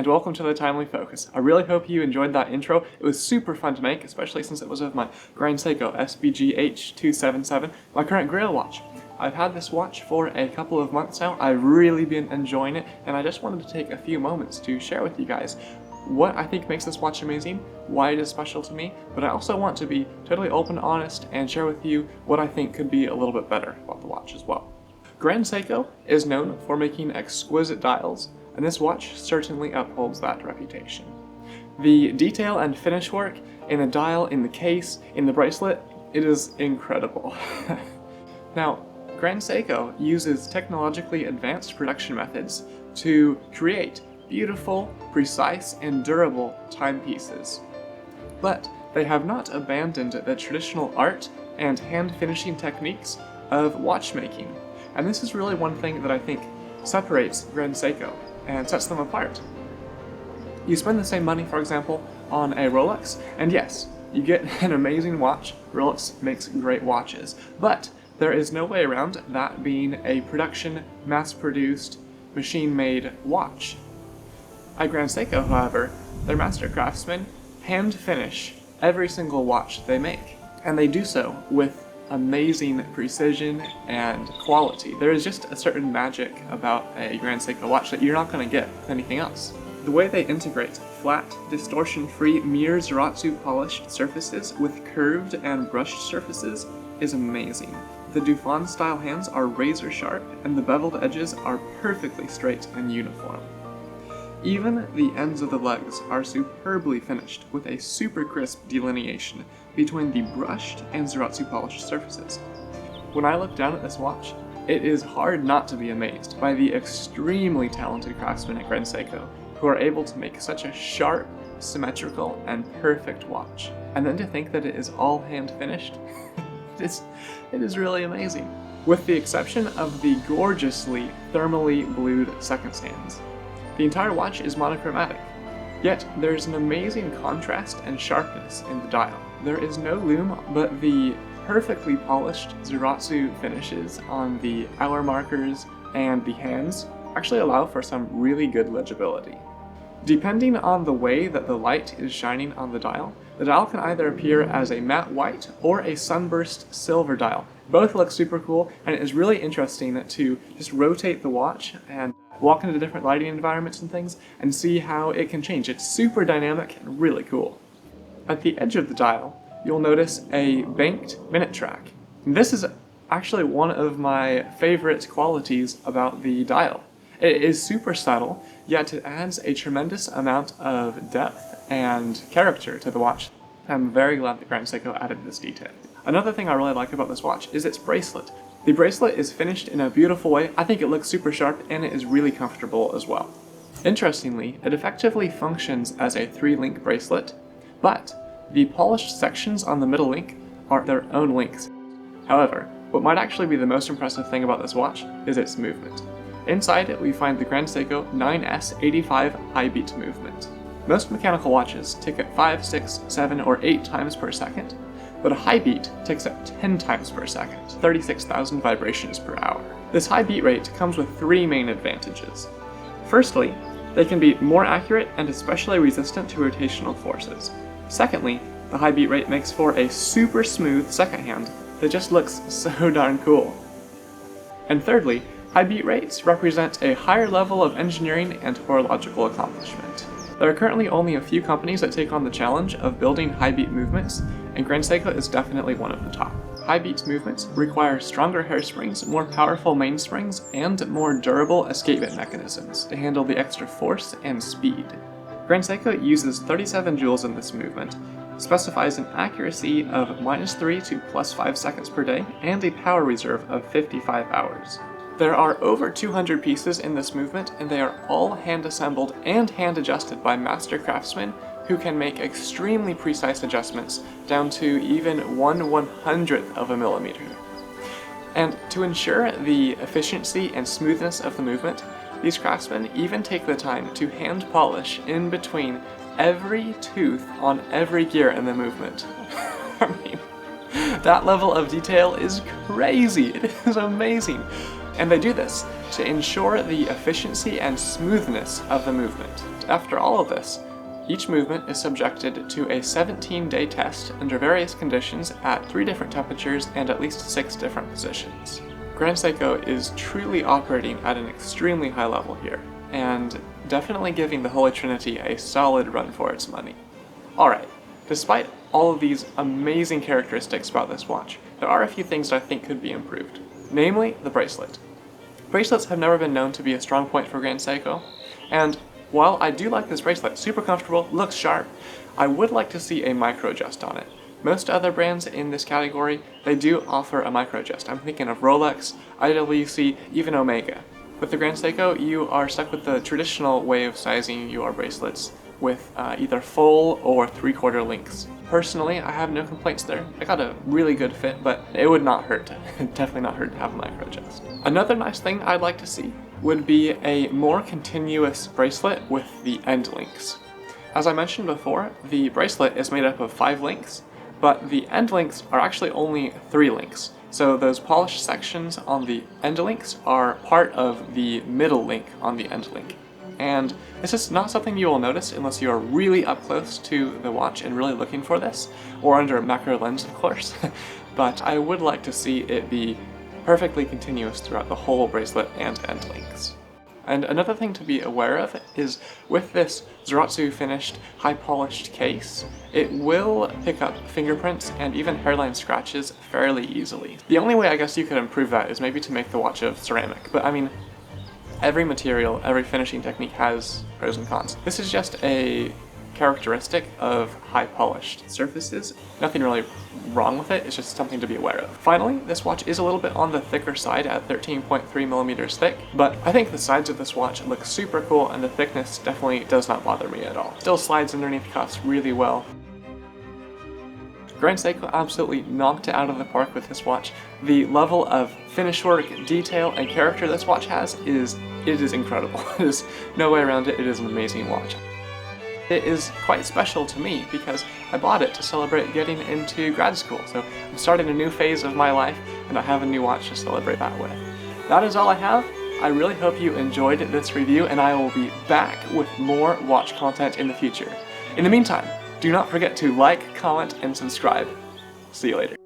and welcome to the Timely Focus. I really hope you enjoyed that intro. It was super fun to make, especially since it was with my Grand Seiko SBGH277, my current Grail watch. I've had this watch for a couple of months now. I've really been enjoying it, and I just wanted to take a few moments to share with you guys what I think makes this watch amazing, why it is special to me, but I also want to be totally open, honest, and share with you what I think could be a little bit better about the watch as well. Grand Seiko is known for making exquisite dials, and this watch certainly upholds that reputation. The detail and finish work in the dial, in the case, in the bracelet, it is incredible. Now, Grand Seiko uses technologically advanced production methods to create beautiful, precise, and durable timepieces. But they have not abandoned the traditional art and hand-finishing techniques of watchmaking. And this is really one thing that I think separates Grand Seiko and sets them apart. You spend the same money, for example, on a Rolex, and yes, you get an amazing watch. Rolex makes great watches, but there is no way around that being a production, mass-produced, machine-made watch. At Grand Seiko, however, their master craftsmen hand-finish every single watch they make, and they do so with amazing precision and quality. There is just a certain magic about a Grand Seiko watch that you're not going to get with anything else. The way they integrate flat, distortion-free mirror Zaratsu polished surfaces with curved and brushed surfaces is amazing. The Dufan style hands are razor sharp, and the beveled edges are perfectly straight and uniform. Even the ends of the legs are superbly finished with a super crisp delineation between the brushed and Zaratsu polished surfaces. When I look down at this watch, it is hard not to be amazed by the extremely talented craftsmen at Grand Seiko who are able to make such a sharp, symmetrical, and perfect watch. And then to think that it is all hand finished, it is really amazing. With the exception of the gorgeously thermally blued second hands. The entire watch is monochromatic, yet there's an amazing contrast and sharpness in the dial. There is no lume, but the perfectly polished Zaratsu finishes on the hour markers and the hands actually allow for some really good legibility. Depending on the way that the light is shining on the dial can either appear as a matte white or a sunburst silver dial. Both look super cool, and it is really interesting to just rotate the watch and walk into different lighting environments and things and see how it can change. It's super dynamic and really cool. At the edge of the dial, you'll notice a banked minute track. And this is actually one of my favorite qualities about the dial. It is super subtle, yet it adds a tremendous amount of depth and character to the watch. I'm very glad that Grand Seiko added this detail. Another thing I really like about this watch is its bracelet. The bracelet is finished in a beautiful way. I think it looks super sharp, and it is really comfortable as well. Interestingly, it effectively functions as a 3-link bracelet, but the polished sections on the middle link are their own links. However, what might actually be the most impressive thing about this watch is its movement. Inside it, we find the Grand Seiko 9S85 high beat movement. Most mechanical watches tick at 5, 6, 7, or 8 times per second, but a high beat ticks at 10 times per second, 36,000 vibrations per hour. This high beat rate comes with 3 main advantages. Firstly, they can be more accurate and especially resistant to rotational forces. Secondly, the high beat rate makes for a super smooth second hand that just looks so darn cool. And thirdly, high beat rates represent a higher level of engineering and horological accomplishment. There are currently only a few companies that take on the challenge of building high beat movements, and Grand Seiko is definitely one of the top. High beat movements require stronger hairsprings, more powerful mainsprings, and more durable escapement mechanisms to handle the extra force and speed. Grand Seiko uses 37 joules in this movement, specifies an accuracy of -3 to +5 seconds per day, and a power reserve of 55 hours. There are over 200 pieces in this movement, and they are all hand-assembled and hand-adjusted by master craftsmen who can make extremely precise adjustments down to even 1/100th of a millimeter. And to ensure the efficiency and smoothness of the movement, these craftsmen even take the time to hand polish in between every tooth on every gear in the movement. I mean, that level of detail is crazy. It is amazing. And they do this to ensure the efficiency and smoothness of the movement. After all of this, each movement is subjected to a 17-day test under various conditions at 3 different temperatures and at least 6 different positions. Grand Seiko is truly operating at an extremely high level here, and definitely giving the Holy Trinity a solid run for its money. Alright, despite all of these amazing characteristics about this watch, there are a few things that I think could be improved, namely the bracelet. Bracelets have never been known to be a strong point for Grand Seiko, and while I do like this bracelet, super comfortable, looks sharp, I would like to see a micro adjust on it. Most other brands in this category, they do offer a micro adjust. I'm thinking of Rolex, IWC, even Omega. With the Grand Seiko, you are stuck with the traditional way of sizing your bracelets with either full or 3/4 links. Personally, I have no complaints there. I got a really good fit, but it would not hurt. Definitely not hurt to have a micro adjust. Another nice thing I'd like to see would be a more continuous bracelet with the end links. As I mentioned before, the bracelet is made up of 5 links, but the end links are actually only 3 links. So those polished sections on the end links are part of the middle link on the end link. And this is not something you will notice unless you are really up close to the watch and really looking for this, or under a macro lens of course, but I would like to see it be perfectly continuous throughout the whole bracelet and end links. And another thing to be aware of is with this Zaratsu finished high polished case, it will pick up fingerprints and even hairline scratches fairly easily. The only way I guess you could improve that is maybe to make the watch of ceramic, but I mean, every material, every finishing technique has pros and cons. This is just a characteristic of high polished surfaces. Nothing really wrong with it, it's just something to be aware of. Finally, this watch is a little bit on the thicker side at 13.3 millimeters thick, but I think the sides of this watch look super cool and the thickness definitely does not bother me at all. Still slides underneath cuffs really well. Grand Seiko absolutely knocked it out of the park with this watch. The level of finish work, detail, and character this watch has is incredible. There's no way around it, it is an amazing watch. It is quite special to me because I bought it to celebrate getting into grad school, so I'm starting a new phase of my life and I have a new watch to celebrate that with. That is all I have. I really hope you enjoyed this review and I will be back with more watch content in the future. In the meantime, do not forget to like, comment, and subscribe. See you later.